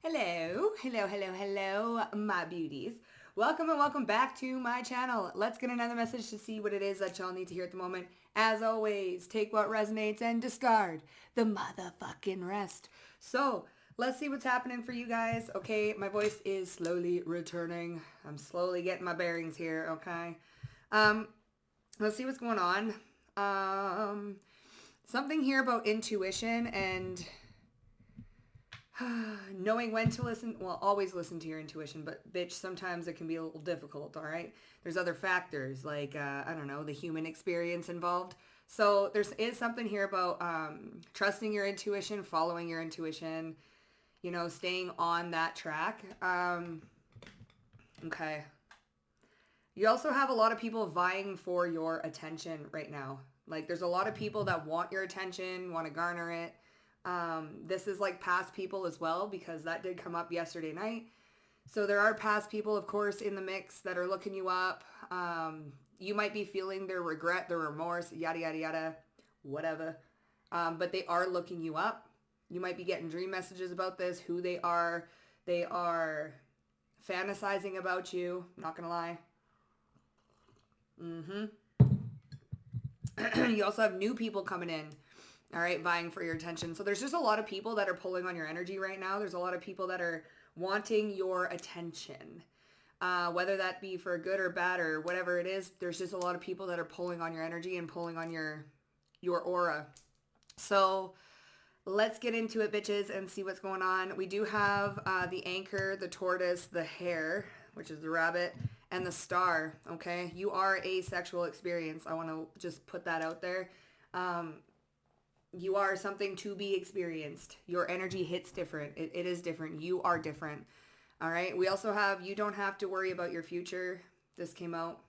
Hello, hello, hello, hello, my beauties. Welcome and welcome back to my channel. Let's get another message to see what it is that y'all need to hear at the moment. As always, take what resonates and discard the motherfucking rest. So, let's see what's happening for you guys. Okay, my voice is slowly returning. I'm slowly getting my bearings here, okay? Um, let's see what's going on. Something here about intuition and knowing when to listen. Well, always listen to your intuition, but bitch, sometimes it can be a little difficult. All right, there's other factors like I don't know, the human experience involved. So is something here about trusting your intuition, following your intuition, staying on that track. Okay. You also have a lot of people vying for your attention right now. Like there's a lot of people that want your attention, want to garner it. This is like past people as well because that did come up yesterday night. So there are past people, of course, in the mix that are looking you up. You might be feeling their regret, their remorse, yada, yada, yada, whatever. But they are looking you up. You might be getting dream messages about this, who they are. They are fantasizing about you. Not going to lie. You also have new people coming in. All right, vying for your attention. So there's just a lot of people that are pulling on your energy right now. There's a lot of people that are wanting your attention. Whether that be for good or bad or whatever it is, there's just a lot of people that are pulling on your energy and pulling on your aura. So let's get into it, bitches, and see what's going on. We do have the anchor, the tortoise, the hare, which is the rabbit, and the star, okay? You are a sexual experience. I want to just put that out there. You are something to be experienced. Your energy hits different. It is different. You are different. All right. We also have you don't have to worry about your future. This came out.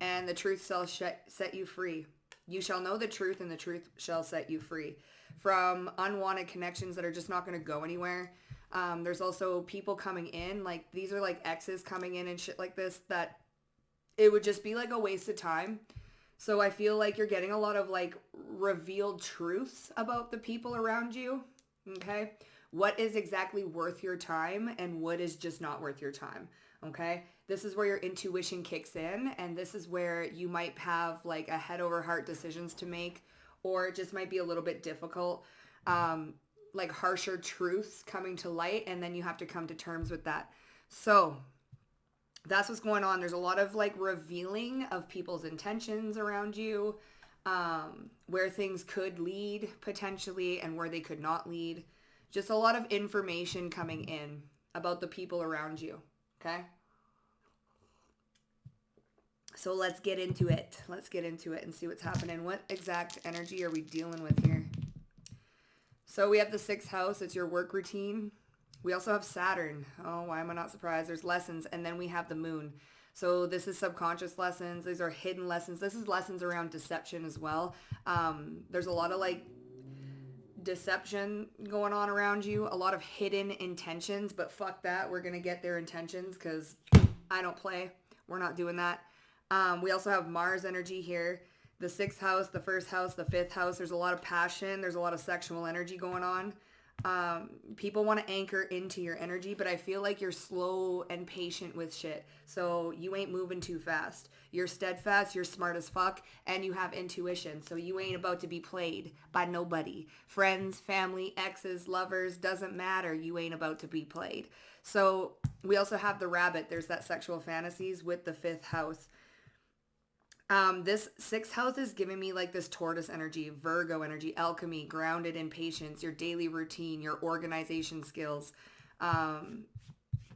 And the truth shall set you free. You shall know the truth and the truth shall set you free from unwanted connections that are just not going to go anywhere. There's also people coming in. Like these are like exes coming in and shit like this that it would just be like a waste of time. So I feel like you're getting a lot of like revealed truths about the people around you. Okay. What is exactly worth your time and what is just not worth your time. Okay. This is where your intuition kicks in and this is where you might have like a head over heart decisions to make or it just might be a little bit difficult. Like harsher truths coming to light and then you have to come to terms with that. So that's what's going on. There's a lot of like revealing of people's intentions around you, where things could lead potentially and where they could not lead. Just a lot of information coming in about the people around you. Okay. So let's get into it. Let's get into it and see what's happening. What exact energy are we dealing with here? So we have the sixth house. It's your work routine. We also have Saturn. Oh, why am I not surprised? There's lessons. And then we have the moon. So this is subconscious lessons. These are hidden lessons. This is lessons around deception as well. There's a lot of like deception going on around you. A lot of hidden intentions. But fuck that. We're going to get their intentions because I don't play. We're not doing that. We also have Mars energy here. The sixth house, the first house, the fifth house. There's a lot of passion. There's a lot of sexual energy going on. People want to anchor into your energy, but I feel like you're slow and patient with shit. So you ain't moving too fast. You're steadfast, you're smart as fuck, and you have intuition. So you ain't about to be played by nobody. Friends, family, exes, lovers, doesn't matter. You ain't about to be played. So we also have the rabbit. There's that sexual fantasies with the fifth house. This sixth house is giving me like this tortoise energy, Virgo energy, alchemy, grounded in patience, your daily routine, your organization skills,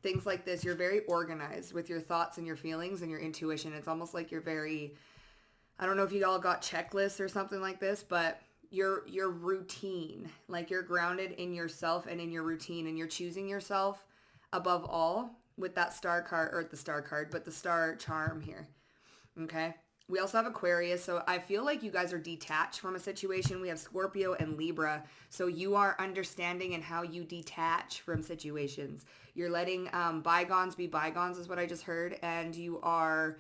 things like this. You're very organized with your thoughts and your feelings and your intuition. It's almost like you're very, I don't know if you all got checklists or something like this, but your routine, like you're grounded in yourself and in your routine and you're choosing yourself above all with that star card or the star card, but the star charm here. Okay. We also have Aquarius, so I feel like you guys are detached from a situation. We have Scorpio and Libra, so you are understanding in how you detach from situations. You're letting bygones be bygones is what I just heard, and you are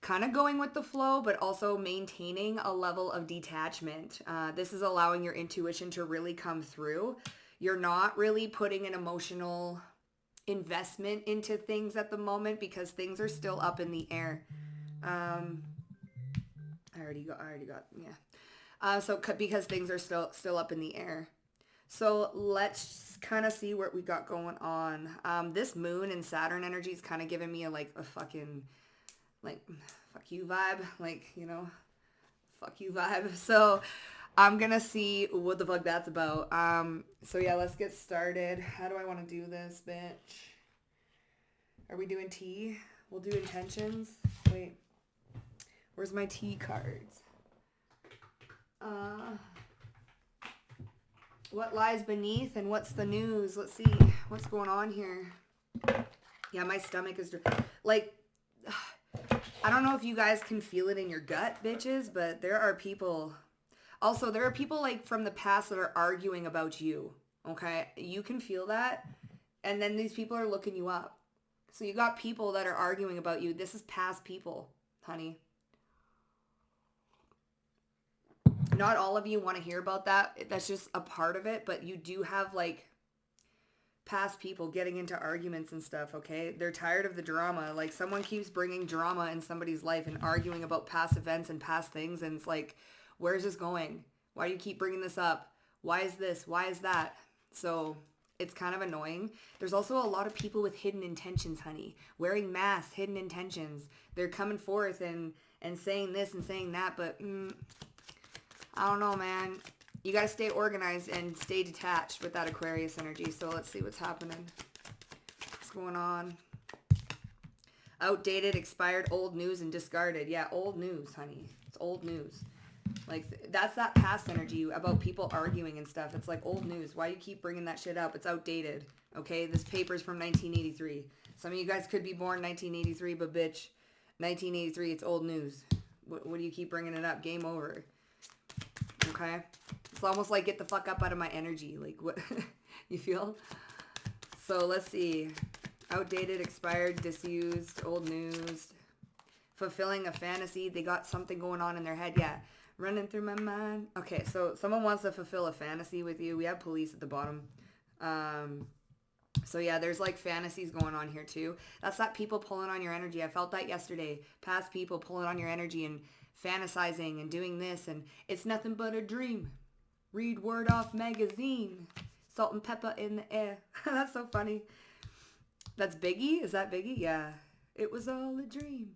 kind of going with the flow, but also maintaining a level of detachment. This is allowing your intuition to really come through. You're not really putting an emotional investment into things at the moment because things are still up in the air. I already got, yeah. Because things are still up in the air. So let's kind of see what we got going on. This moon and Saturn energy is kind of giving me a fucking, like, fuck you vibe. Like, fuck you vibe. So I'm going to see what the fuck that's about. So yeah, let's get started. How do I want to do this, bitch? Are we doing tea? We'll do intentions. Wait. Where's my tea cards? What lies beneath and what's the news? Let's see what's going on here. Yeah, my stomach is like, I don't know if you guys can feel it in your gut, bitches, but there are people like from the past that are arguing about you. Okay, you can feel that, and then these people are looking you up. So you got people that are arguing about you. This is past people, honey. Not all of you want to hear about that. That's just a part of it. But you do have like past people getting into arguments and stuff, okay? They're tired of the drama. Like someone keeps bringing drama in somebody's life and arguing about past events and past things. And it's like, where's this going? Why do you keep bringing this up? Why is this? Why is that? So it's kind of annoying. There's also a lot of people with hidden intentions, honey. Wearing masks, hidden intentions. They're coming forth and saying this and saying that. But I don't know, man. You got to stay organized and stay detached with that Aquarius energy. So let's see what's happening. What's going on? Outdated, expired, old news, and discarded. Yeah, old news, honey. It's old news. Like, that's that past energy about people arguing and stuff. It's like old news. Why you keep bringing that shit up? It's outdated. Okay? This paper's from 1983. Some of you guys could be born 1983, but bitch, 1983, it's old news. What do you keep bringing it up? Game over. Okay? It's almost like get the fuck up out of my energy. Like, what? You feel? So, let's see. Outdated, expired, disused, old news. Fulfilling a fantasy. They got something going on in their head. Yeah. Running through my mind. Okay, so someone wants to fulfill a fantasy with you. We have police at the bottom. So yeah, there's like fantasies going on here too. That's that people pulling on your energy. I felt that yesterday. Past people pulling on your energy and fantasizing and doing this, and it's nothing but a dream. Read Word Off magazine. Salt and pepper in the air. That's so funny. That's Biggie? Is that Biggie? Yeah. It was all a dream.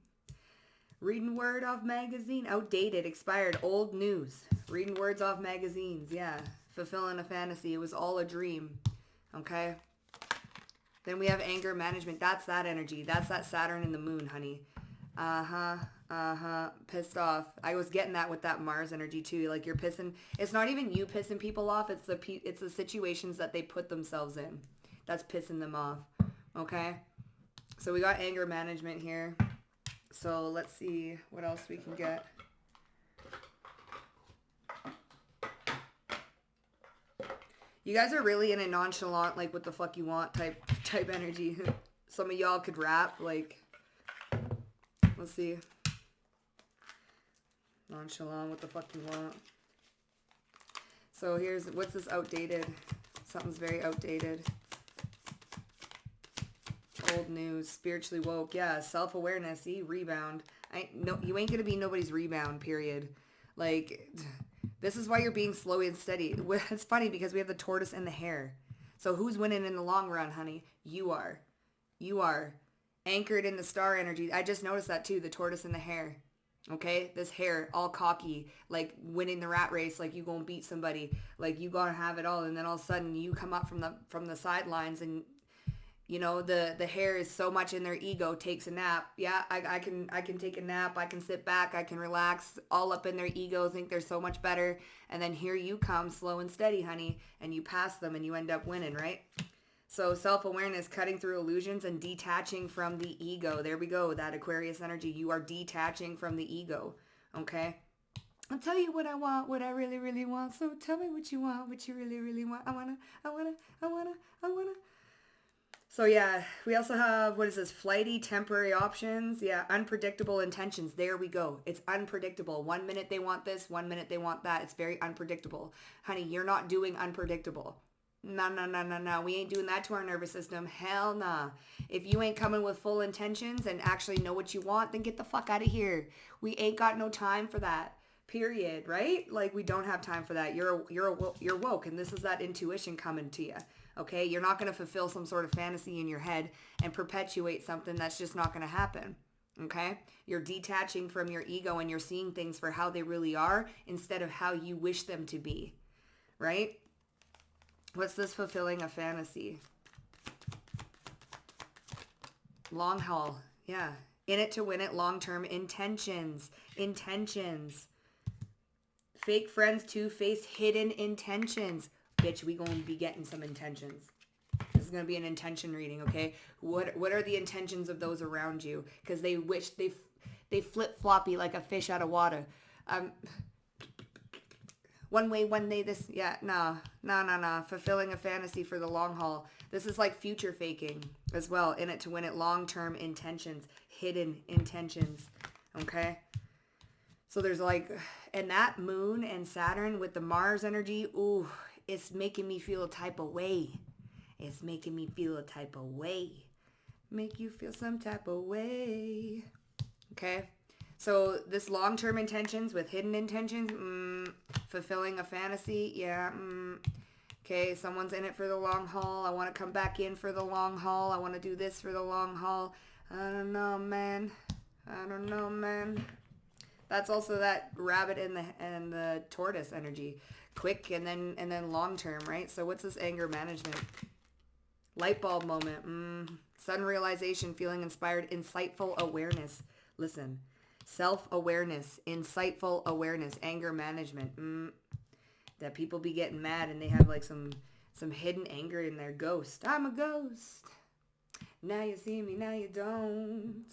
Reading Word Off magazine. Outdated, expired, old news. Reading words off magazines. Yeah. Fulfilling a fantasy. It was all a dream. Okay? Then we have anger management. That's that energy. That's that Saturn and the moon, honey. Pissed off. I was getting that with that Mars energy too. Like you're pissing. It's not even you pissing people off. It's the situations that they put themselves in. That's pissing them off. Okay? So we got anger management here. So let's see what else we can get. You guys are really in a nonchalant, like what the fuck you want type energy. Some of y'all could rap, like, let's see. Nonchalant, what the fuck you want. So what's this outdated? Something's very outdated. Old news, spiritually woke. Yeah, self-awareness. See, rebound. You ain't gonna be nobody's rebound, period. Like, this is why you're being slow and steady. It's funny because we have the tortoise and the hare. So who's winning in the long run, honey? You are. You are. Anchored in the star energy. I just noticed that too, the tortoise and the hare. Okay? This hare, all cocky, like winning the rat race, like you gonna beat somebody, like you gonna have it all, and then all of a sudden you come up from the sidelines and you know, the hare is so much in their ego, takes a nap. Yeah, I can take a nap. I can sit back. I can relax. All up in their ego, think they're so much better. And then here you come, slow and steady, honey. And you pass them and you end up winning, right? So self-awareness, cutting through illusions and detaching from the ego. There we go. That Aquarius energy. You are detaching from the ego. Okay? I'll tell you what I want, what I really, really want. So tell me what you want, what you really, really want. I wanna. So yeah, we also have, what is this? Flighty temporary options. Yeah, unpredictable intentions. There we go. It's unpredictable. 1 minute they want this, 1 minute they want that. It's very unpredictable. Honey, you're not doing unpredictable. No, no, no, no, no. We ain't doing that to our nervous system. Hell nah. If you ain't coming with full intentions and actually know what you want, then get the fuck out of here. We ain't got no time for that. Period. Right? Like, we don't have time for that. You're woke, and this is that intuition coming to you. Okay? You're not going to fulfill some sort of fantasy in your head and perpetuate something that's just not going to happen. Okay? You're detaching from your ego and you're seeing things for how they really are instead of how you wish them to be. Right? What's this fulfilling a fantasy? Long haul. Yeah. In it to win it. Long-term intentions. Intentions. Fake friends, two-faced, hidden intentions. Bitch, we gonna be getting some intentions. This is gonna be an intention reading, okay? What are the intentions of those around you? Because they wish they flip-floppy like a fish out of water. One way, one day, this, yeah, nah. Fulfilling a fantasy for the long haul. This is like future faking as well. In it to win it, long-term intentions, hidden intentions, okay? So there's like, and that moon and Saturn with the Mars energy, ooh, it's making me feel a type of way. It's making me feel a type of way. Make you feel some type of way. Okay? So this long-term intentions with hidden intentions, fulfilling a fantasy, yeah. Okay, someone's in it for the long haul. I want to come back in for the long haul. I want to do this for the long haul. I don't know, man. That's also that rabbit and the tortoise energy. Quick and then long-term, right? So what's this anger management? Light bulb moment. Sudden realization, feeling inspired, insightful awareness. Listen. Self-awareness, insightful awareness, anger management. That people be getting mad and they have like some hidden anger in their ghost. I'm a ghost. Now you see me, now you don't.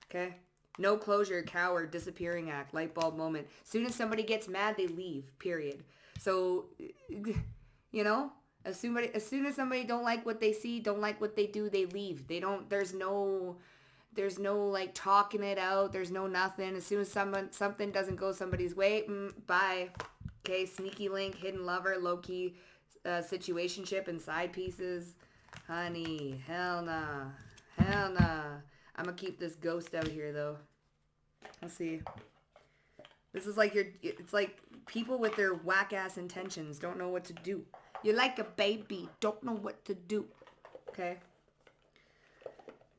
Okay? No closure, coward, disappearing act, light bulb moment. As soon as somebody gets mad, they leave, period. So, you know, as soon as somebody don't like what they see, don't like what they do, they leave. There's no like talking it out. There's no nothing. As soon as something doesn't go somebody's way, bye. Okay, sneaky link, hidden lover, low-key situationship and side pieces. Honey, hell nah. I'm gonna keep this ghost out here though. Let's see. This is like it's like people with their whack-ass intentions don't know what to do. You're like a baby, don't know what to do. Okay?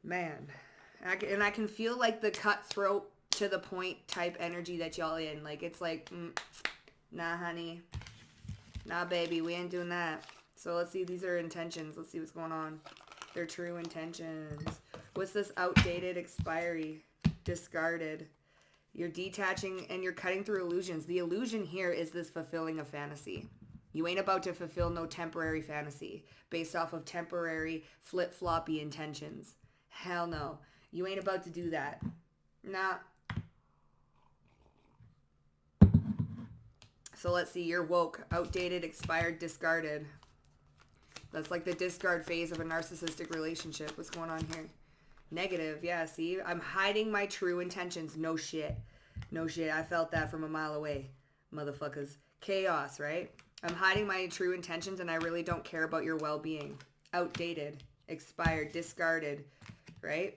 Man. And I can feel like the cutthroat to the point type energy that y'all in. Like, it's like, nah, honey. Nah, baby, we ain't doing that. So let's see. These are intentions. Let's see what's going on. They're true intentions. What's this outdated expiry? Discarded. You're detaching and you're cutting through illusions. The illusion here is this fulfilling a fantasy. You ain't about to fulfill no temporary fantasy based off of temporary flip-floppy intentions. Hell no. You ain't about to do that. Nah. So let's see. You're woke, outdated, expired, discarded. That's like the discard phase of a narcissistic relationship. What's going on here? Negative. Yeah, see? I'm hiding my true intentions. No shit. I felt that from a mile away. Motherfuckers. Chaos, right? I'm hiding my true intentions and I really don't care about your well-being. Outdated, expired, discarded, right?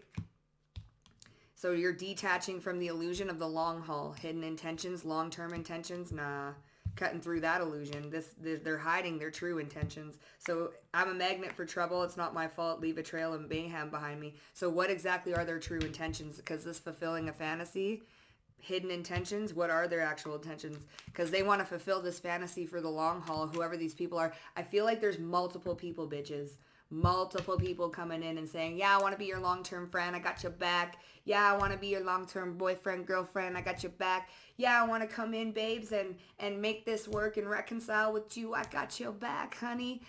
So you're detaching from the illusion of the long haul. Hidden intentions, long-term intentions, nah. Cutting through that illusion. They're hiding their true intentions. So I'm a magnet for trouble. It's not my fault. Leave a trail of mayhem behind me. So what exactly are their true intentions? Because this fulfilling a fantasy, hidden intentions, what are their actual intentions? Because they want to fulfill this fantasy for the long haul, whoever these people are. I feel like there's multiple people, bitches. Multiple people coming in and saying, yeah, I want to be your long-term friend. I got your back. Yeah, I want to be your long-term boyfriend, girlfriend. I got your back. Yeah, I want to come in, babes, and make this work and reconcile with you. I got your back, honey.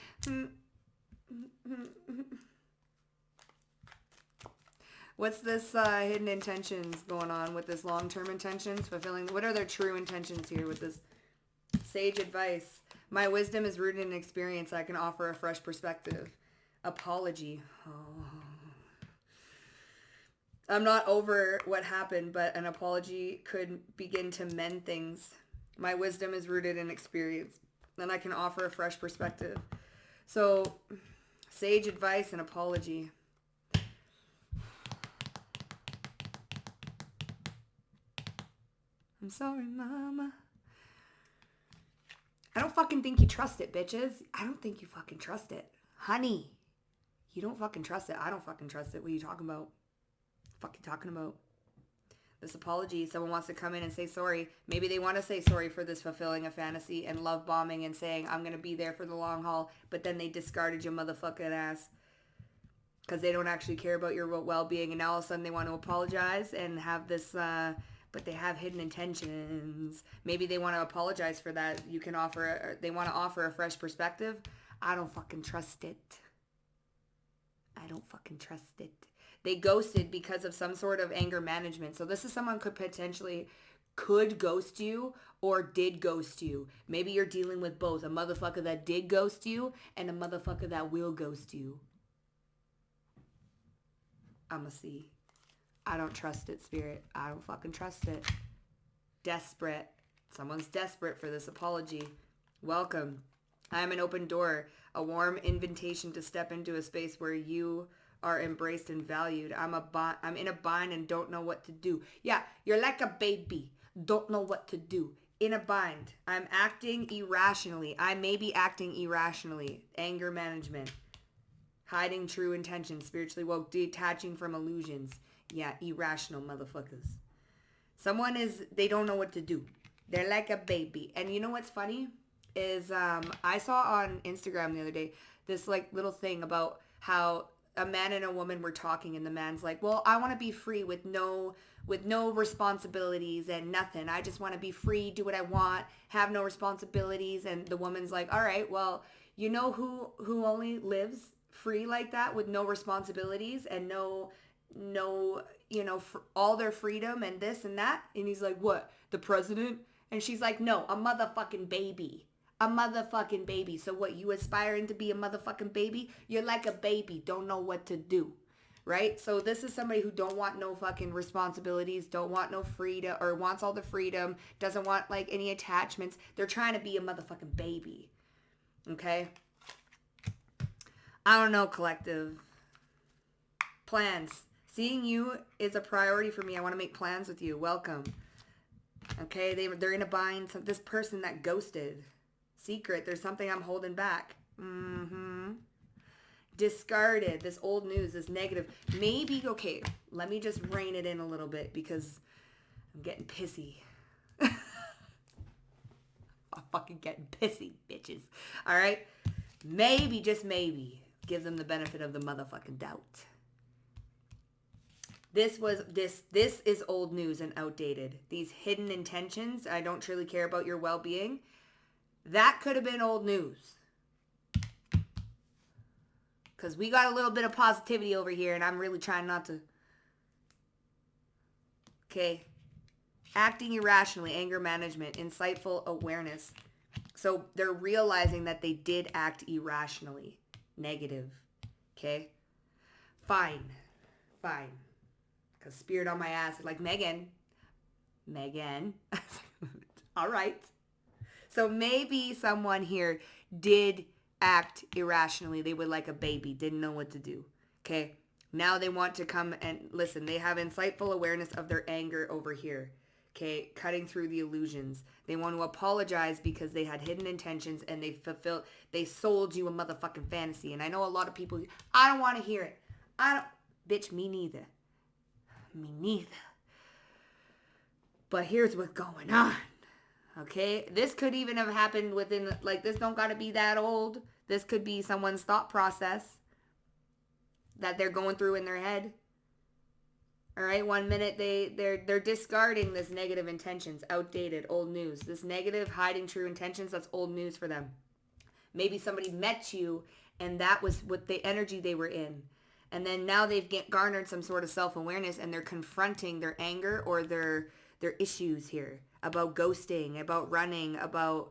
What's this hidden intentions going on with this long-term intentions? Fulfilling. What are their true intentions here with this sage advice? My wisdom is rooted in experience. I can offer a fresh perspective. Apology. Oh. I'm not over what happened, but an apology could begin to mend things. My wisdom is rooted in experience, and I can offer a fresh perspective. So, sage advice and apology. I'm sorry, mama. I don't fucking think you trust it, bitches. I don't think you fucking trust it. Honey, you don't fucking trust it. I don't fucking trust it. What are you talking about? Fuck you talking about? This apology, someone wants to come in and say sorry. Maybe they want to say sorry for this fulfilling a fantasy and love bombing and saying, I'm going to be there for the long haul, but then they discarded your motherfucking ass because they don't actually care about your well-being, and now all of a sudden they want to apologize and have this, but they have hidden intentions. Maybe they want to apologize for that. You can offer, they want to offer a fresh perspective. I don't fucking trust it. I don't fucking trust it. They ghosted because of some sort of anger management. So this is someone could ghost you or did ghost you. Maybe you're dealing with both. A motherfucker that did ghost you and a motherfucker that will ghost you. I'ma see. I don't trust it, Spirit. I don't fucking trust it. Desperate. Someone's desperate for this apology. Welcome. I am an open door, a warm invitation to step into a space where you are embraced and valued. I'm in a bind and don't know what to do. Yeah, you're like a baby. Don't know what to do. In a bind. I'm acting irrationally. I may be acting irrationally. Anger management. Hiding true intentions. Spiritually woke. Detaching from illusions. Yeah, irrational motherfuckers. They don't know what to do. They're like a baby. And you know what's funny? Is I saw on Instagram the other day this like little thing about how a man and a woman were talking, and the man's like, well, I want to be free with no responsibilities and nothing. I just want to be free, do what I want, have no responsibilities. And the woman's like, all right, well, you know who only lives free like that with no responsibilities and no for all their freedom and this and that? And he's like, what, the president? And she's like, no, a motherfucking baby. A motherfucking baby. So what, you aspiring to be a motherfucking baby? You're like a baby, don't know what to do, right? So this is somebody who don't want no fucking responsibilities, don't want no freedom, or wants all the freedom, doesn't want like any attachments. They're trying to be a motherfucking baby, okay? I don't know, collective. Plans. Seeing you is a priority for me. I want to make plans with you. Welcome. Okay, they're in a bind. So this person that ghosted. Secret, there's something I'm holding back. Discarded, this old news, this negative. Maybe, okay, let me just rein it in a little bit because I'm getting pissy. I'm fucking getting pissy, bitches. All right? Maybe, just maybe, give them the benefit of the motherfucking doubt. This is old news and outdated. These hidden intentions, I don't truly care about your well-being. That could have been old news. Because we got a little bit of positivity over here, and I'm really trying not to. Okay. Acting irrationally, anger management, insightful awareness. So they're realizing that they did act irrationally. Negative. Okay. Fine. Because spirit on my ass is like, Megan. All right. So maybe someone here did act irrationally. They were like a baby, didn't know what to do. Okay. Now they want to come and listen. They have insightful awareness of their anger over here. Okay. Cutting through the illusions. They want to apologize because they had hidden intentions and they sold you a motherfucking fantasy. And I know a lot of people, I don't want to hear it. Bitch, me neither. But here's what's going on. Okay, this could even have happened within, like, this don't gotta be that old. This could be someone's thought process that they're going through in their head. All right, 1 minute they're discarding this negative intentions, outdated, old news. This negative, hiding true intentions, that's old news for them. Maybe somebody met you and that was what the energy they were in. And then now they've garnered some sort of self-awareness and they're confronting their anger or their issues here. About ghosting, about running, about,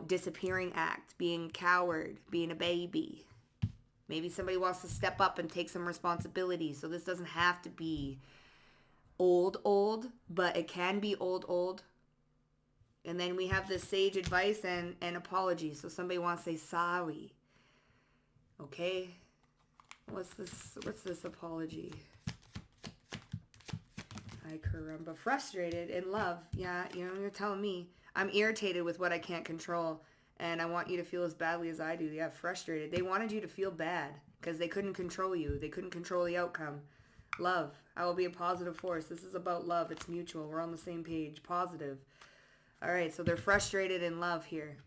disappearing act, being coward, being a baby. Maybe somebody wants to step up and take some responsibility. So this doesn't have to be old, but it can be old. And then we have this sage advice and apology. So somebody wants to say sorry. Okay. What's this apology? Ay caramba. Frustrated in love. Yeah, you're telling me. I'm irritated with what I can't control. And I want you to feel as badly as I do. Yeah, frustrated. They wanted you to feel bad because they couldn't control you. They couldn't control the outcome. Love. I will be a positive force. This is about love. It's mutual. We're on the same page. Positive. All right, so they're frustrated in love here.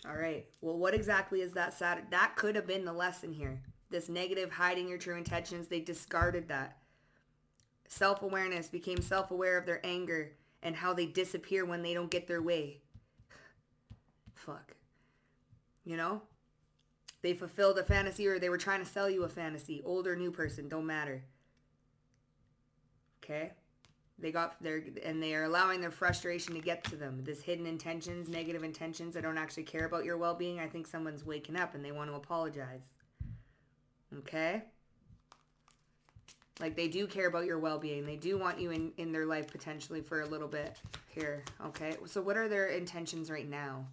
All right. Well, what exactly is that Saturn? That could have been the lesson here. This negative, hiding your true intentions, they discarded that. Self-awareness, became self-aware of their anger and how they disappear when they don't get their way. Fuck. They fulfilled a fantasy, or they were trying to sell you a fantasy. Old or new person, don't matter. Okay? They are allowing their frustration to get to them. This hidden intentions, negative intentions. I don't actually care about your well-being. I think someone's waking up and they want to apologize. Okay? Like, they do care about your well-being. They do want you in their life potentially for a little bit here. Okay? So what are their intentions right now?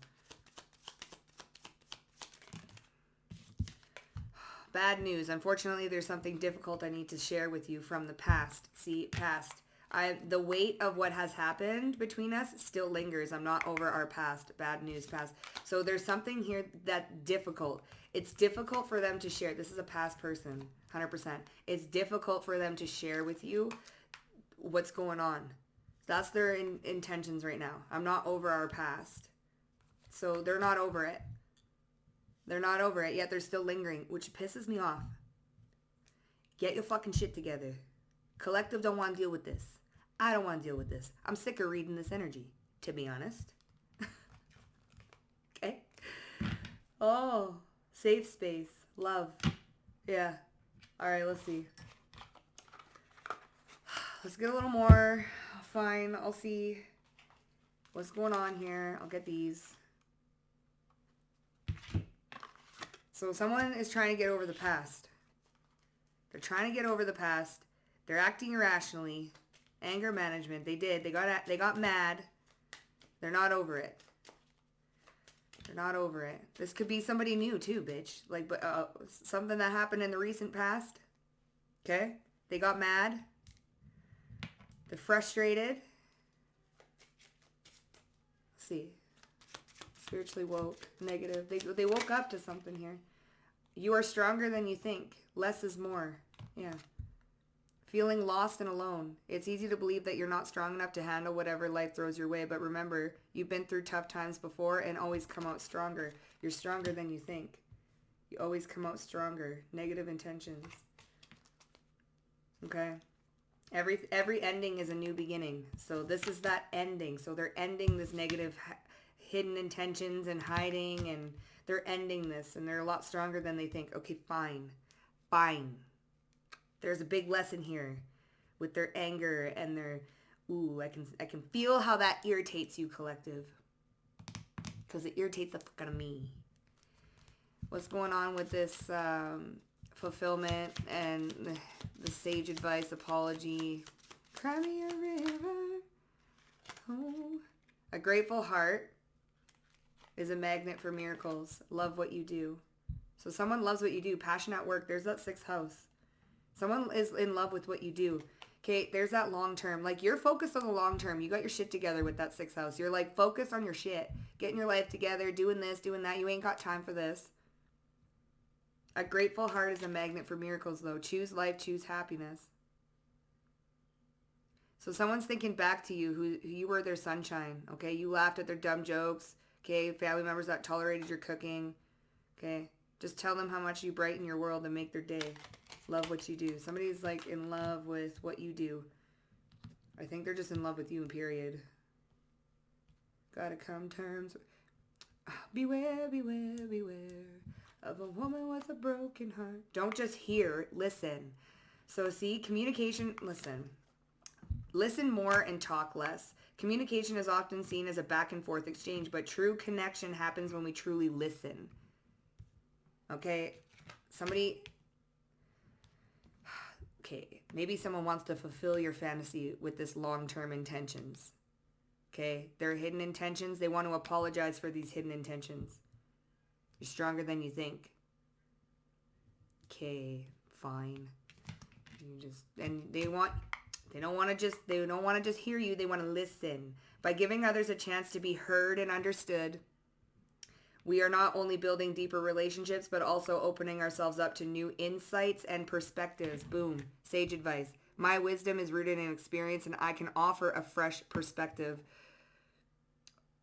Bad news. Unfortunately, there's something difficult I need to share with you from the past. See, past. The weight of what has happened between us still lingers. I'm not over our past. Bad news, past. So there's something here that's difficult. It's difficult for them to share. This is a past person, 100%. It's difficult for them to share with you what's going on. That's their intentions right now. I'm not over our past. So they're not over it. They're not over it, yet they're still lingering, which pisses me off. Get your fucking shit together. Collective don't want to deal with this. I don't want to deal with this. I'm sick of reading this energy, to be honest. Okay? Oh, safe space. Love. Yeah. All right, let's see. Let's get a little more. Fine, I'll see what's going on here. I'll get these. So someone is trying to get over the past. They're trying to get over the past. They're acting irrationally. Anger management. They did. They got mad. They're not over it. They're not over it. This could be somebody new too, bitch. Like, but something that happened in the recent past. Okay? They got mad. They're frustrated. Let's see. Spiritually woke. Negative. They woke up to something here. You are stronger than you think. Less is more. Yeah. Feeling lost and alone. It's easy to believe that you're not strong enough to handle whatever life throws your way, but remember, you've been through tough times before and always come out stronger. You're stronger than you think. You always come out stronger. Negative intentions. Okay? Every ending is a new beginning. So this is that ending. So they're ending this negative hidden intentions and hiding, and they're ending this, and they're a lot stronger than they think. Okay, fine. Fine. There's a big lesson here with their anger and their, I can feel how that irritates you, collective. Because it irritates the fuck out of me. What's going on with this fulfillment and the sage advice, apology? Cry me a river. Oh. A grateful heart is a magnet for miracles. Love what you do. So someone loves what you do. Passion at work. There's that 6th house. Someone is in love with what you do. Okay, there's that long term. Like, you're focused on the long term. You got your shit together with that 6th house. You're like focused on your shit. Getting your life together, doing this, doing that. You ain't got time for this. A grateful heart is a magnet for miracles, though. Choose life, choose happiness. So someone's thinking back to you, who you were their sunshine. Okay, you laughed at their dumb jokes. Okay, family members that tolerated your cooking. Okay, just tell them how much you brighten your world and make their day. Love what you do. Somebody's like in love with what you do. I think they're just in love with you, period. Gotta come terms. Beware, beware, beware of a woman with a broken heart. Don't just hear, listen. So see, communication, listen. Listen more and talk less. Communication is often seen as a back and forth exchange, but true connection happens when we truly listen. Okay? Okay, maybe someone wants to fulfill your fantasy with this long-term intentions. Okay, their hidden intentions, they want to apologize for these hidden intentions. You're stronger than you think. Okay, fine. And they don't want to just hear you, they want to listen. By giving others a chance to be heard and understood, we are not only building deeper relationships, but also opening ourselves up to new insights and perspectives. Boom. Sage advice. My wisdom is rooted in experience, and I can offer a fresh perspective.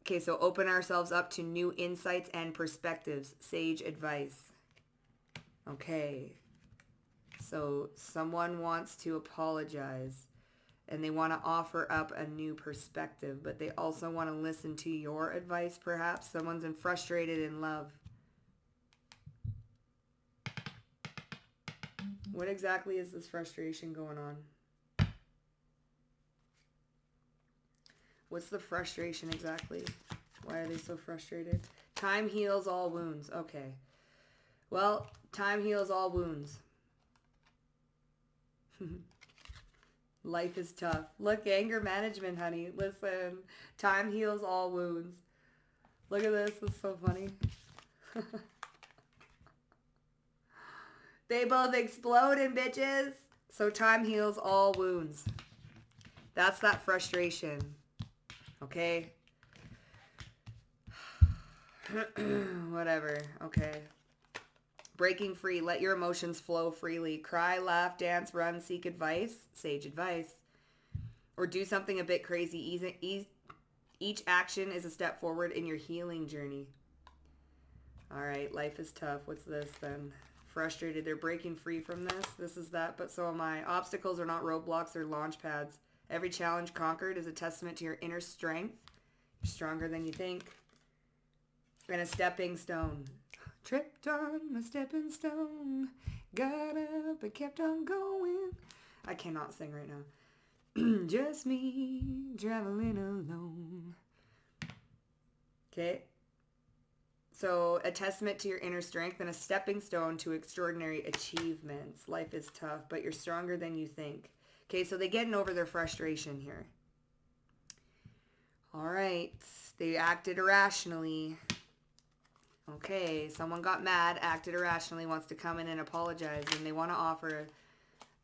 Okay, so open ourselves up to new insights and perspectives. Sage advice. Okay. So someone wants to apologize, and they want to offer up a new perspective, but they also want to listen to your advice, perhaps. Someone's frustrated in love. What exactly is this frustration going on? What's the frustration exactly? Why are they so frustrated? Time heals all wounds. Okay. Well, time heals all wounds. Life is tough. Look, anger management, honey. Listen, time heals all wounds. Look at this. It's so funny. They both exploding, bitches. So time heals all wounds. That's that frustration. Okay? Whatever. Okay. Breaking free. Let your emotions flow freely. Cry, laugh, dance, run, seek advice. Sage advice. Or do something a bit crazy. Each action is a step forward in your healing journey. All right. Life is tough. What's this then? Frustrated. They're breaking free from this. This is that, but so am I. Obstacles are not roadblocks. They're launch pads. Every challenge conquered is a testament to your inner strength. You're stronger than you think. And a stepping stone. Tripped on a stepping stone, got up and kept on going. I cannot sing right now. Just me traveling alone. Okay. So a testament to your inner strength and a stepping stone to extraordinary achievements. Life is tough, but you're stronger than you think. Okay, so they're getting over their frustration here. All right. They acted irrationally. Okay, someone got mad, acted irrationally, wants to come in and apologize, and they want to offer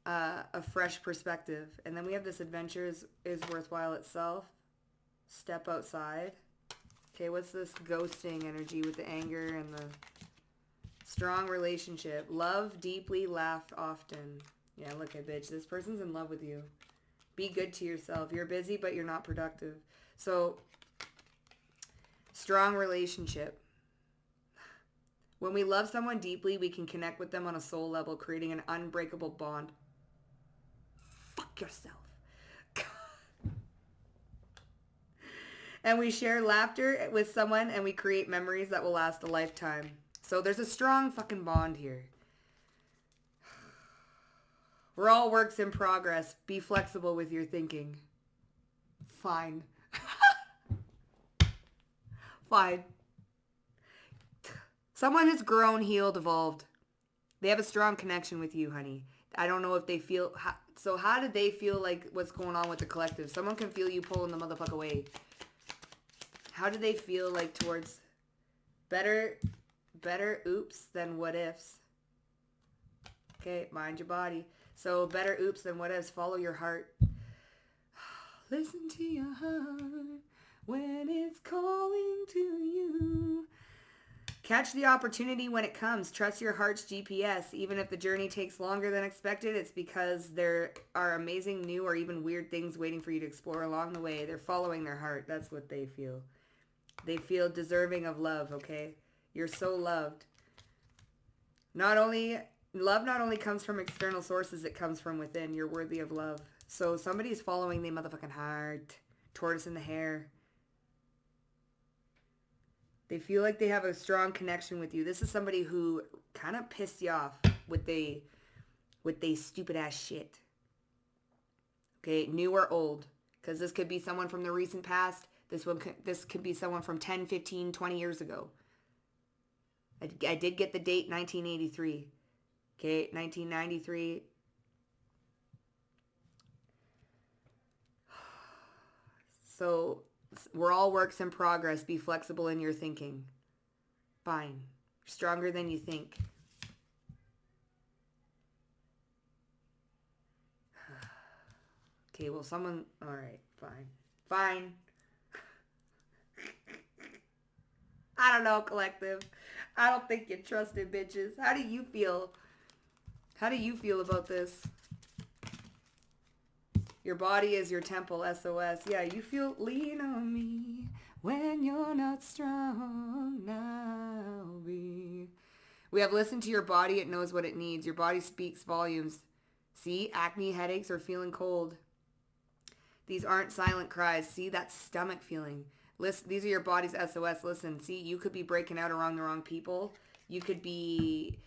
a fresh perspective. And then we have this adventure is worthwhile itself. Step outside. Okay, what's this ghosting energy with the anger and the strong relationship? Love deeply, laugh often. Yeah, look at bitch. This person's in love with you. Be good to yourself. You're busy, but you're not productive. So, strong relationship. When we love someone deeply, we can connect with them on a soul level, creating an unbreakable bond. Fuck yourself. And we share laughter with someone, and we create memories that will last a lifetime. So there's a strong fucking bond here. We're all works in progress. Be flexible with your thinking. Fine. Fine. Someone has grown, healed, evolved. They have a strong connection with you, honey. I don't know if they feel... So how did they feel like what's going on with the collective? Someone can feel you pulling the motherfucker away. How do they feel like towards... Better oops than what ifs. Okay, mind your body. So better oops than what ifs. Follow your heart. Listen to your heart when it's calling to you. Catch the opportunity when it comes. Trust your heart's GPS. Even if the journey takes longer than expected, it's because there are amazing new or even weird things waiting for you to explore along the way. They're following their heart. That's what they feel. They feel deserving of love, okay? You're so loved. Love not only comes from external sources, it comes from within. You're worthy of love. So somebody's following their motherfucking heart. Tortoise in the hair. They feel like they have a strong connection with you. This is somebody who kind of pissed you off with they stupid ass shit. Okay, new or old. Because this could be someone from the recent past. This could be someone from 10, 15, 20 years ago. I did get the date 1983. Okay, 1993. So We're all works in progress. Be flexible in your thinking. Fine. You're stronger than you think. Okay, well, someone... All right, fine. Fine. I don't know, collective. I don't think you trusted bitches. How do you feel? How do you feel about this? Your body is your temple, SOS. Yeah, you feel lean on me when you're not strong. Now be. We have listened to your body. It knows what it needs. Your body speaks volumes. See, acne, headaches, or feeling cold. These aren't silent cries. See, that stomach feeling. Listen, these are your body's SOS. Listen, see, you could be breaking out around the wrong people. You could be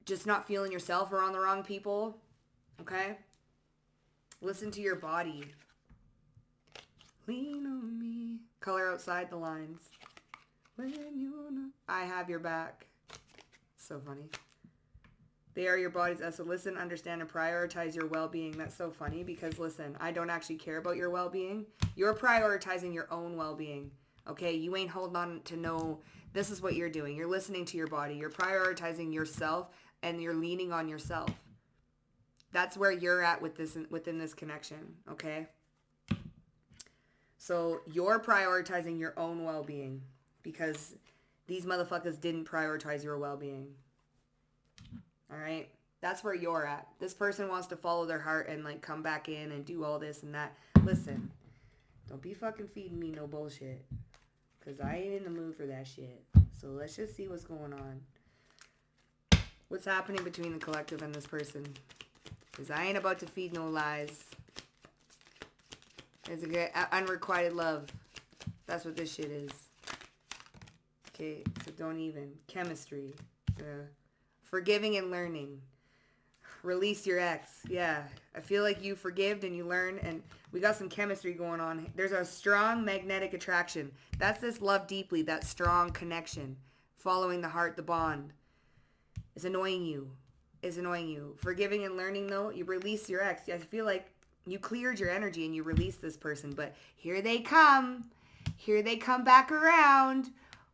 just not feeling yourself around the wrong people. Okay? Listen to your body. Lean on me. Color outside the lines. When you're not... I have your back. So funny. They are your body's SOS. Listen, understand, and prioritize your well-being. That's so funny because, listen, I don't actually care about your well-being. You're prioritizing your own well-being. Okay? You ain't holding on to no... This is what you're doing. You're listening to your body. You're prioritizing yourself, and you're leaning on yourself. That's where you're at with this, within this connection, okay? So you're prioritizing your own well-being because these motherfuckers didn't prioritize your well-being. All right? That's where you're at. This person wants to follow their heart and, like, come back in and do all this and that. Listen, don't be fucking feeding me no bullshit because I ain't in the mood for that shit. So let's just see what's going on. What's happening between the collective and this person? Because I ain't about to feed no lies. It's a good unrequited love. That's what this shit is. Okay, so don't even. Chemistry. Forgiving and learning. Release your ex. Yeah, I feel like you forgived and you learn, and we got some chemistry going on. There's a strong magnetic attraction. That's this love deeply, that strong connection. Following the heart, the bond. It's annoying you. Is annoying you. Forgiving and learning, though, you release your ex. I feel like you cleared your energy and you released this person, but here they come. Here they come back around.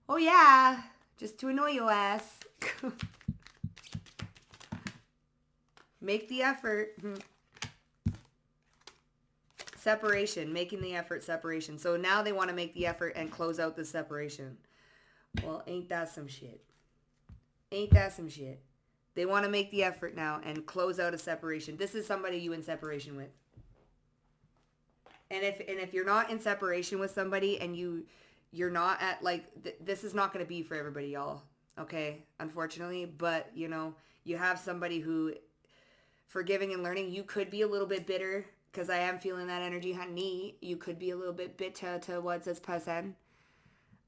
Oh, yeah. Just to annoy your ass. Make the effort. Separation. Making the effort, separation. So now they want to make the effort and close out the separation. Well, ain't that some shit? Ain't that some shit? They want to make the effort now and close out a separation. This is somebody you in separation with. And if you're not in separation with somebody and you're not at, like, this is not going to be for everybody, y'all. Okay? Unfortunately. But, you know, you have somebody who, forgiving and learning, you could be a little bit bitter because I am feeling that energy, honey. You could be a little bit bitter towards this person.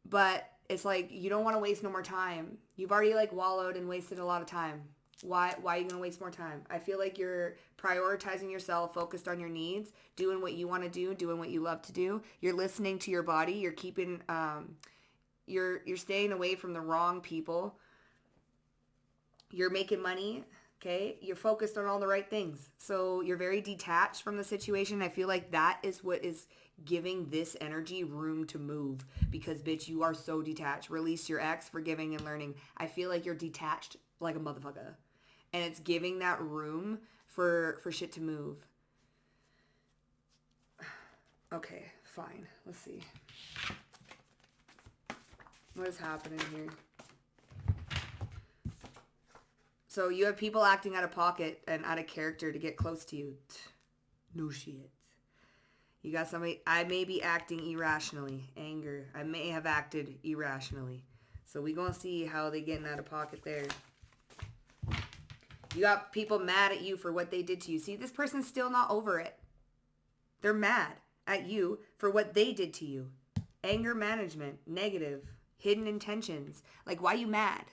But it's like, you don't want to waste no more time. You've already, like, wallowed and wasted a lot of time. Why are you going to waste more time? I feel like you're prioritizing yourself, focused on your needs, doing what you want to do, doing what you love to do. You're listening to your body. You're keeping, you're staying away from the wrong people. You're making money, okay? You're focused on all the right things. So you're very detached from the situation. I feel like that is what is giving this energy room to move because, bitch, you are so detached. Release your ex, forgiving and learning. I feel like you're detached like a motherfucker. And it's giving that room for shit to move. Okay, fine. Let's see. What is happening here? So you have people acting out of pocket and out of character to get close to you. No shit. You got somebody, I may be acting irrationally. Anger. I may have acted irrationally. So we gonna see how they getting out of pocket there. You got people mad at you for what they did to you. See, this person's still not over it. They're mad at you for what they did to you. Anger management, negative, hidden intentions. Like, why you mad?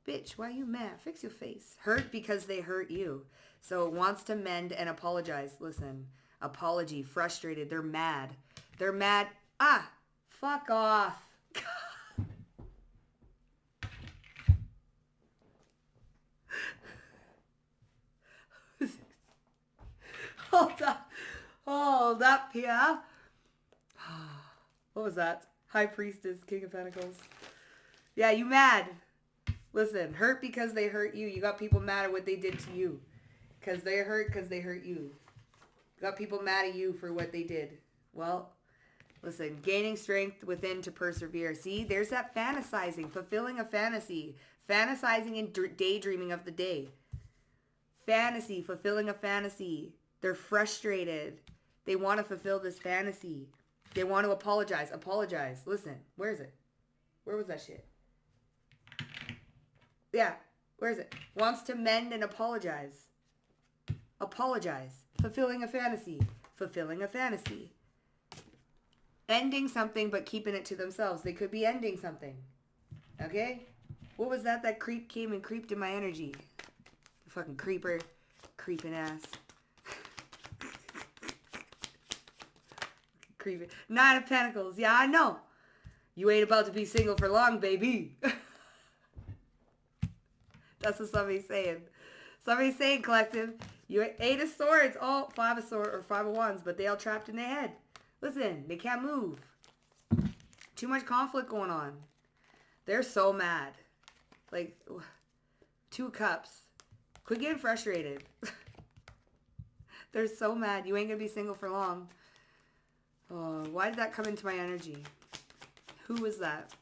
Bitch, why you mad? Fix your face. Hurt because they hurt you. So wants to mend and apologize. Listen, apology, frustrated. They're mad. They're mad. Ah, fuck off. Hold up. Hold up here. What was that? High Priestess, King of Pentacles. Yeah, you mad. Listen, hurt because they hurt you. You got people mad at what they did to you. Because they hurt you. You got people mad at you for what they did. Well, listen, gaining strength within to persevere. See, there's that fantasizing, fulfilling a fantasy. Fantasizing and daydreaming of the day. Fantasy, fulfilling a fantasy. They're frustrated. They want to fulfill this fantasy. They want to apologize. Apologize. Listen, where is it? Where was that shit? Yeah, where is it? Wants to mend and apologize. Apologize. Fulfilling a fantasy. Fulfilling a fantasy. Ending something but keeping it to themselves. They could be ending something. Okay? What was that? That creep came and creeped in my energy. The fucking creeper. Creeping ass. Creeping. Nine of Pentacles. Yeah, I know. You ain't about to be single for long, baby. That's what somebody's saying. Somebody's saying, collective, you Eight of Swords. Oh, Five of Swords or Five of Wands, but they all trapped in their head. Listen, they can't move. Too much conflict going on. They're so mad. Like, Two of Cups. Quit getting frustrated. They're so mad. You ain't going to be single for long. Oh, why did that come into my energy? Who was that?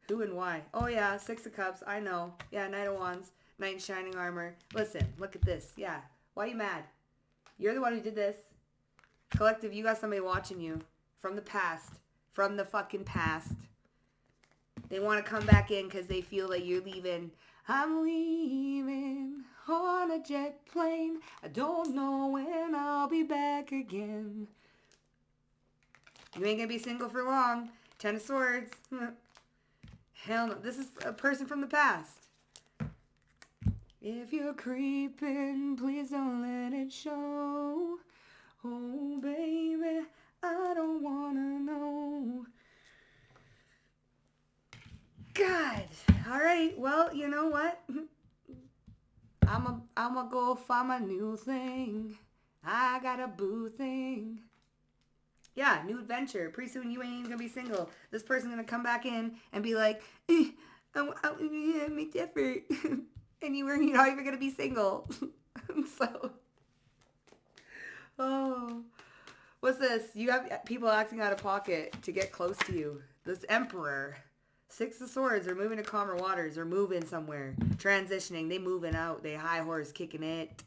Who and why? Oh, yeah, Six of Cups. I know. Yeah, Knight of Wands. Knight in Shining Armor. Listen, look at this. Yeah. Why are you mad? You're the one who did this. Collective, you got somebody watching you from the past. From the fucking past. They want to come back in because they feel that you're leaving. I'm leaving on a jet plane. I don't know when I'll be back again. You ain't going to be single for long. Ten of Swords. Hell no. This is a person from the past. If you're creeping, please don't let it show. Oh, baby, I don't want to know. God. All right. Well, you know what? I'm go find my new thing. I got a boo thing. Yeah, new adventure. Pretty soon you ain't even gonna be single. This person's gonna come back in and be like, I make the effort. And you're not even gonna be single. So, oh, what's this? You have people acting out of pocket to get close to you. This Emperor. Six of Swords. They're moving to calmer waters. They're moving somewhere. Transitioning. They moving out. They high horse kicking it.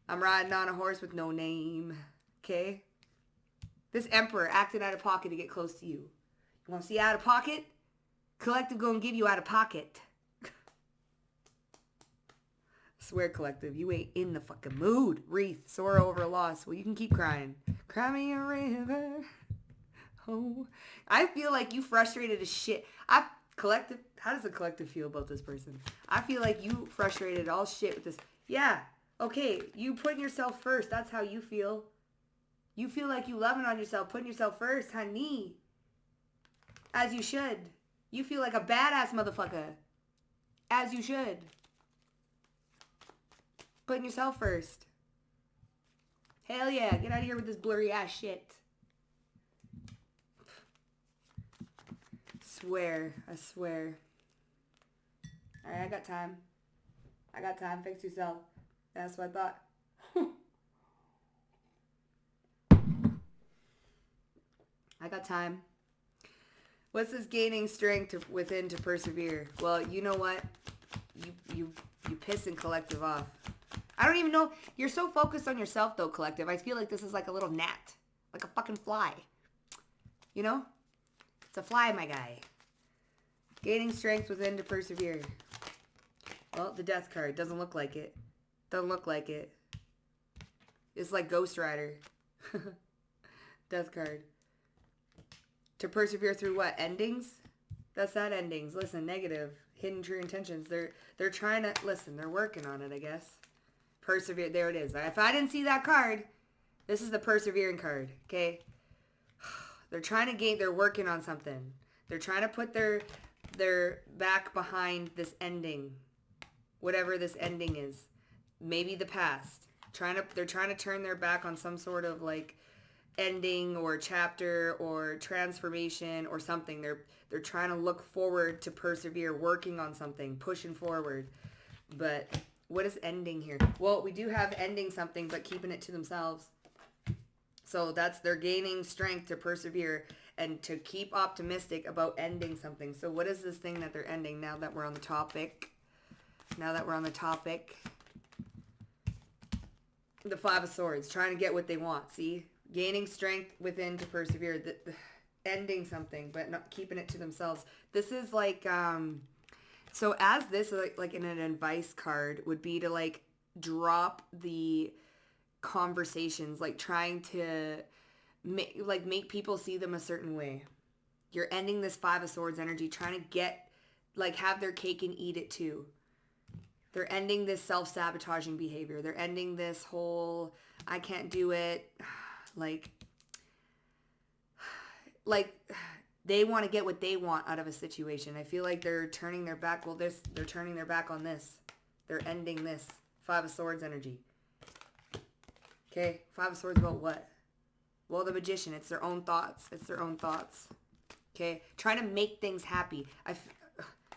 I'm riding on a horse with no name. Okay? This Emperor acting out of pocket to get close to you. You want to see out of pocket? Collective gonna give you out of pocket. Swear, collective, you ain't in the fucking mood. Wreath, sorrow over a loss. Well, you can keep crying. Cry me a river. Oh, I feel like you frustrated as shit. Collective, how does the collective feel about this person? I feel like you frustrated all shit with this. Yeah, okay, you putting yourself first. That's how you feel. You feel like you loving on yourself, putting yourself first, honey. As you should. You feel like a badass motherfucker. As you should. Putting yourself first. Hell yeah, get out of here with this blurry ass shit. I swear. Alright, I got time. Fix yourself. That's what I thought. I got time. What's this gaining strength within to persevere? Well, you know what? You pissing collective off. I don't even know. You're so focused on yourself, though, collective. I feel like this is like a little gnat. Like a fucking fly. You know? It's a fly, my guy. Gaining strength within to persevere. Well, the Death card. Doesn't look like it. Doesn't look like it. It's like Ghost Rider. Death card. To persevere through what? Endings? That's not endings. Listen, negative. Hidden true intentions. They're trying to... Listen, they're working on it, I guess. Persevere. There it is. If I didn't see that card, this is the persevering card, okay? They're trying to gain... They're working on something. They're trying to put their back behind this ending. Whatever this ending is. Maybe the past. They're trying to turn their back on some sort of, like... ending or chapter or transformation or something. They're trying to look forward to persevere, working on something, pushing forward. But what is ending here? Well, we do have ending something, but keeping it to themselves. So they're gaining strength to persevere and to keep optimistic about ending something. So what is this thing that they're ending now that we're on the topic? The Five of Swords, trying to get what they want. See? Gaining strength within to persevere. Ending something, but not keeping it to themselves. This is like, so as this, like in an advice card, would be to like drop the conversations, like trying to make people see them a certain way. You're ending this Five of Swords energy, trying to have their cake and eat it too. They're ending this self-sabotaging behavior. They're ending this whole, I can't do it. Like they want to get what they want out of a situation. I feel like they're turning their back. Well, they're turning their back on this. They're ending this Five of Swords energy. Okay, Five of Swords about what? Well, the Magician. It's their own thoughts. Okay, trying to make things happy.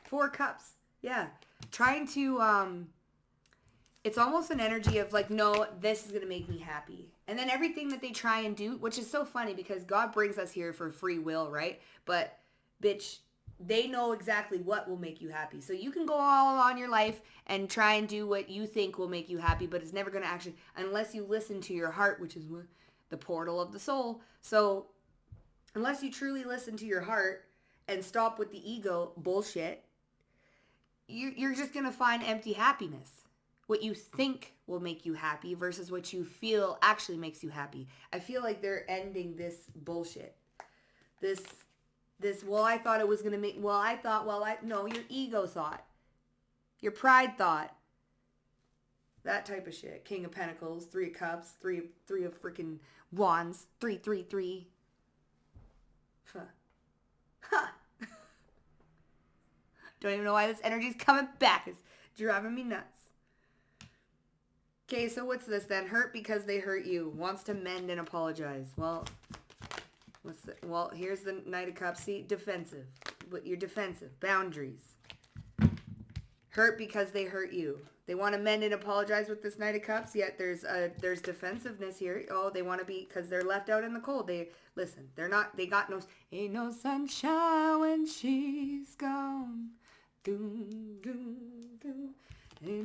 Four of Cups. Yeah, trying to it's almost an energy of like, no, this is going to make me happy. And then everything that they try and do, which is so funny because God brings us here for free will, right? But, bitch, they know exactly what will make you happy. So you can go all on your life and try and do what you think will make you happy, but it's never going to actually, unless you listen to your heart, which is the portal of the soul. So unless you truly listen to your heart and stop with the ego bullshit, you're just going to find empty happiness. What you think will make you happy versus what you feel actually makes you happy. I feel like they're ending this bullshit. This, well, I thought it was going to make, no, your ego thought. Your pride thought. That type of shit. King of Pentacles, Three of Cups, three of freaking Wands, 3. Huh. Don't even know why this energy's coming back. It's driving me nuts. Okay, so what's this then? Hurt because they hurt you. Wants to mend and apologize. Well, here's the Knight of Cups. See, defensive. You're defensive. Boundaries. Hurt because they hurt you. They want to mend and apologize with this Knight of Cups, yet there's defensive here. Oh, they want to be, because they're left out in the cold. Ain't no sunshine when she's gone. Ain't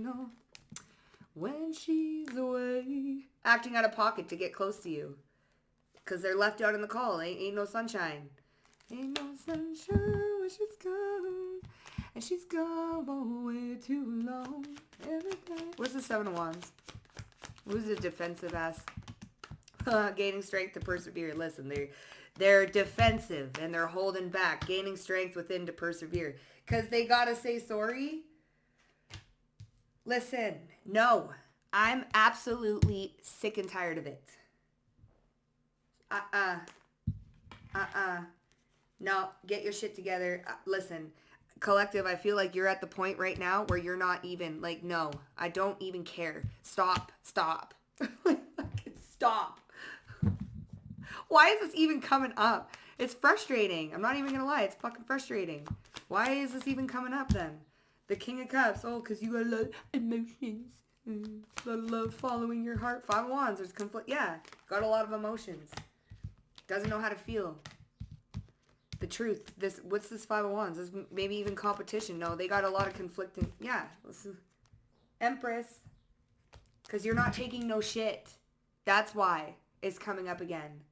no... when she's away. Acting out of pocket to get close to you. Because they're left out in the cold. Ain't no sunshine. Ain't no sunshine when she's gone. And she's gone for way too long. What's the Seven of Wands? Who's the defensive ass? Gaining strength to persevere. Listen, they're defensive and they're holding back. Gaining strength within to persevere. Because they gotta say sorry. Listen, no, I'm absolutely sick and tired of it. No, get your shit together. Listen, collective, I feel like you're at the point right now where you're not even, like, no, I don't even care. Stop. Like, fucking stop. Why is this even coming up? It's frustrating. I'm not even gonna lie. It's fucking frustrating. Why is this even coming up then? The King of Cups. Oh, because you gotta love emotions. Gotta love following your heart. Five of Wands. There's conflict. Yeah. Got a lot of emotions. Doesn't know how to feel. The truth. What's this Five of Wands? This maybe even competition. No, they got a lot of conflicting. Yeah. Listen. Empress. Because you're not taking no shit. That's why it's coming up again.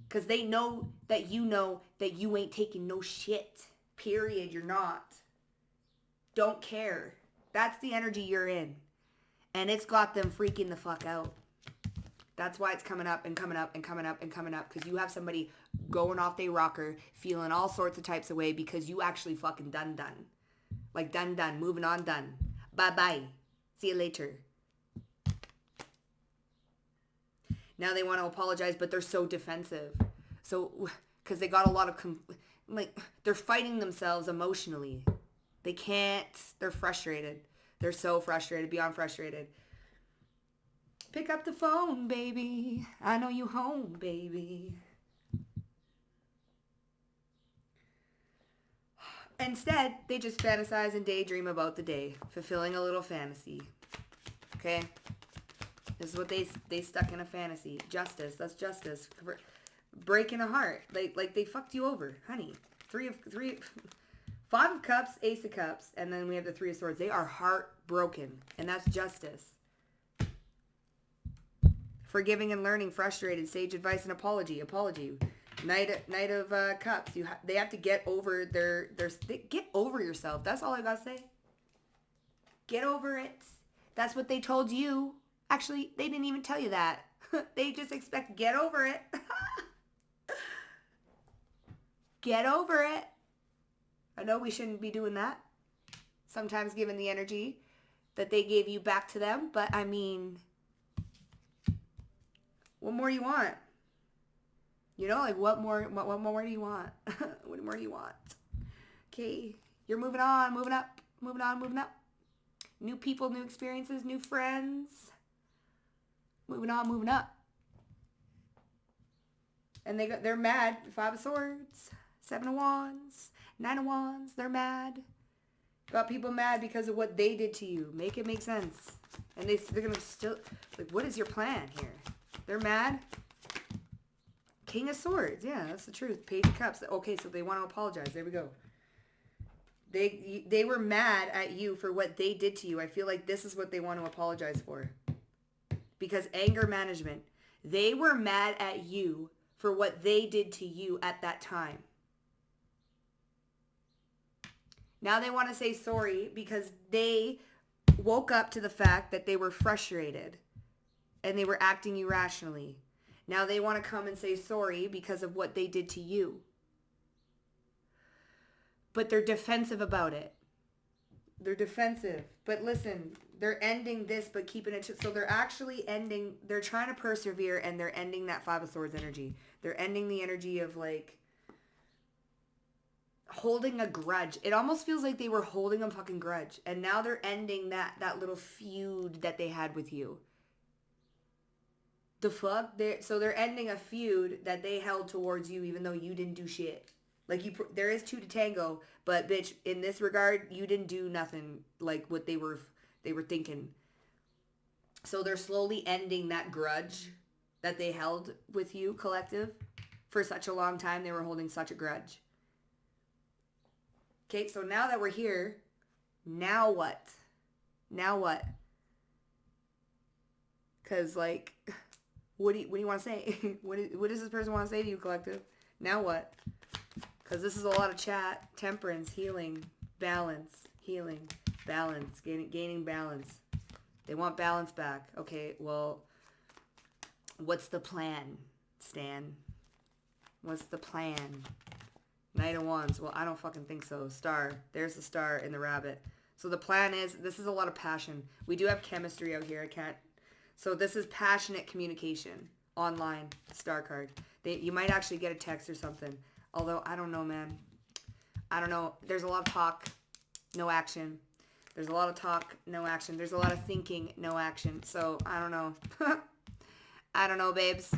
Because they know that you ain't taking no shit. Period. You're not. Don't care. That's the energy you're in. And it's got them freaking the fuck out. That's why it's coming up and coming up and coming up and coming up. Because you have somebody going off their rocker, feeling all sorts of types of way because you actually fucking done. Like done. Moving on, done. Bye-bye. See you later. Now they want to apologize, but they're so defensive. So, because they got a lot of, they're fighting themselves emotionally. They can't. They're frustrated. They're so frustrated, beyond frustrated. Pick up the phone, baby. I know you home, baby. Instead, they just fantasize and daydream about the day, fulfilling a little fantasy. Okay? This is what they stuck in a fantasy. Justice. That's justice. Breaking a heart. Like they fucked you over, honey. 5 of Cups, Ace of Cups, and then we have the 3 of Swords. They are heartbroken, and that's justice. Forgiving and learning, frustrated, sage advice and apology. Knight of Cups. They have to get over get over yourself. That's all I gotta say. Get over it. That's what they told you. Actually, they didn't even tell you that. They just expect get over it. Get over it. I know we shouldn't be doing that. Sometimes giving the energy that they gave you back to them, but I mean, what more do you want? You know, like what more do you want? What more do you want? Okay, you're moving on, moving up. New people, new experiences, new friends. Moving on, moving up. And they're mad. 5 of Swords, 7 of Wands, 9 of Wands. They're mad. Got people mad because of what they did to you. Make it make sense. And they're gonna still, like, what is your plan here? They're mad. King of Swords. Yeah, that's the truth. Page of Cups. Okay, so they want to apologize. There we go. They were mad at you for what they did to you. I feel like this is what they want to apologize for. Because anger management. They were mad at you for what they did to you at that time. Now they want to say sorry because they woke up to the fact that they were frustrated and they were acting irrationally. Now they want to come and say sorry because of what they did to you. But they're defensive about it. They're defensive. But listen, they're ending this but keeping it. So they're actually ending. They're trying to persevere and they're ending that 5 of Swords energy. They're ending the energy of like holding a grudge. It almost feels like they were holding a fucking grudge. And now they're ending that little feud that they had with you. The fuck? They're ending a feud that they held towards you even though you didn't do shit. Like there is 2 to tango, but bitch, in this regard, you didn't do nothing like what they were thinking. So they're slowly ending that grudge that they held with you, collective. For such a long time, they were holding such a grudge. Okay, so now that we're here, now what? Now what? Because, like, what do you want to say? What does this person want to say to you, collective? Now what? Because this is a lot of chat. Temperance, healing, balance, gaining balance. They want balance back. Okay, well, what's the plan, Stan? What's the plan? Knight of Wands. Well, I don't fucking think so. Star. There's the star in the rabbit. So the plan is, this is a lot of passion. We do have chemistry out here. I can't. So this is passionate communication. Online. Star card. You might actually get a text or something. Although, I don't know, man. I don't know. There's a lot of talk. No action. There's a lot of talk. No action. There's a lot of thinking. No action. So, I don't know. I don't know, babes.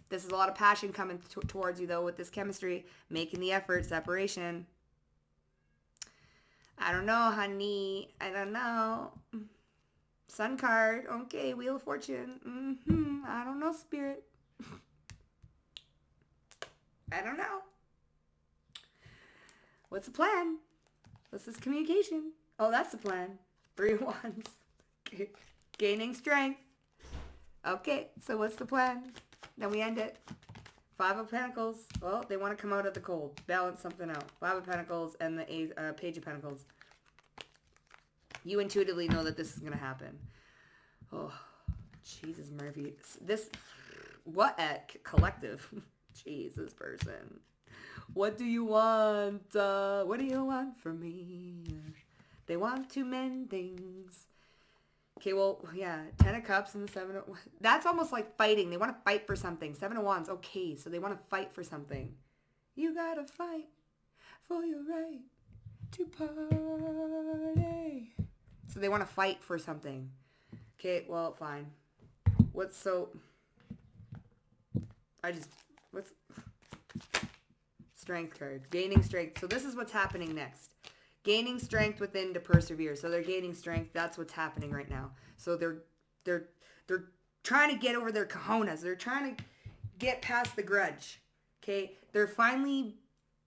This is a lot of passion coming towards you, though, with this chemistry. Making the effort. Separation. I don't know, honey. I don't know. Sun card. Okay, Wheel of Fortune. I don't know, Spirit. I don't know. What's the plan? What's this communication? Oh, that's the plan. 3 of Wands. Gaining strength. Okay, so what's the plan? Then we end it. 5 of Pentacles. Well, they want to come out of the cold. Balance something out. 5 of Pentacles and the Page of Pentacles. You intuitively know that this is going to happen. Oh, Jesus, Murphy. What a collective. Jesus, person. What do you want? What do you want from me? They want to mend things. Okay, well, yeah. 10 of Cups and the 7 of... That's almost like fighting. They want to fight for something. 7 of Wands. Okay, so they want to fight for something. You gotta fight for your right to party. So they want to fight for something. Okay, well, fine. What's strength card? Gaining strength. So this is what's happening next. Gaining strength within to persevere. So they're gaining strength. That's what's happening right now. So they're trying to get over their cojones. They're trying to get past the grudge. Okay? They're finally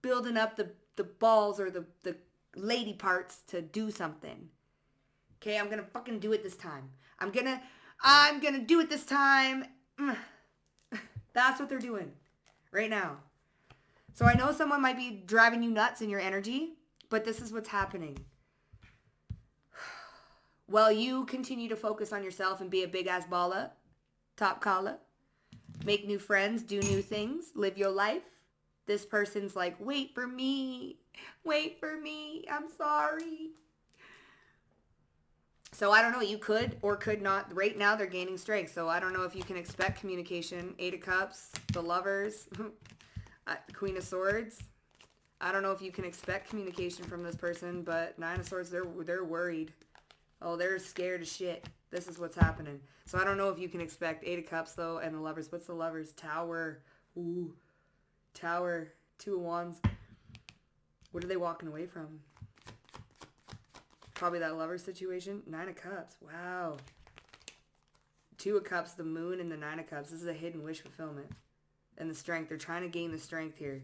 building up the balls or the lady parts to do something. Okay, I'm gonna fucking do it this time. I'm gonna do it this time. That's what they're doing right now. So I know someone might be driving you nuts in your energy, but this is what's happening. Well, you continue to focus on yourself and be a big ass baller, top collar, make new friends, do new things, live your life. This person's like, wait for me, I'm sorry. So I don't know, you could or could not. Right now they're gaining strength. So I don't know if you can expect communication. 8 of Cups, the Lovers, Queen of Swords. I don't know if you can expect communication from this person, but 9 of Swords, they're worried. Oh, they're scared as shit. This is what's happening. So I don't know if you can expect 8 of Cups though, and the Lovers. What's the Lovers? Tower. Ooh. Tower. 2 of Wands. What are they walking away from? Probably that lover situation. 9 of Cups. Wow. 2 of Cups, the Moon, and the 9 of Cups. This is a hidden wish fulfillment. And the strength. They're trying to gain the strength here.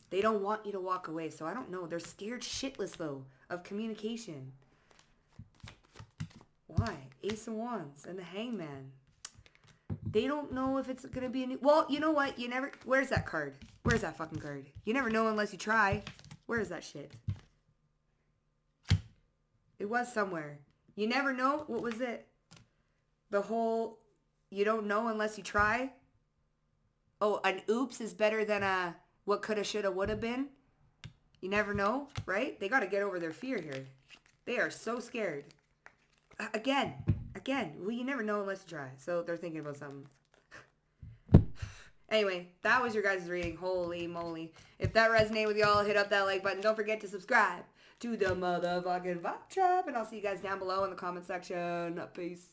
They don't want you to walk away. So I don't know. They're scared shitless, though, of communication. Why? Ace of Wands and the Hangman. They don't know if it's going to be a new... Well, you know what? You never... Where's that card? Where's that fucking card? You never know unless you try. Where is that shit? It was somewhere. You never know. What was it? The whole, you don't know unless you try. Oh, an oops is better than a what coulda, shoulda, woulda been. You never know, right? They got to get over their fear here. They are so scared. Again. Well, you never know unless you try. So they're thinking about something. Anyway, that was your guys' reading. Holy moly. If that resonated with y'all, hit up that like button. Don't forget to subscribe to the motherfucking Vibe Trap. And I'll see you guys down below in the comment section. Peace.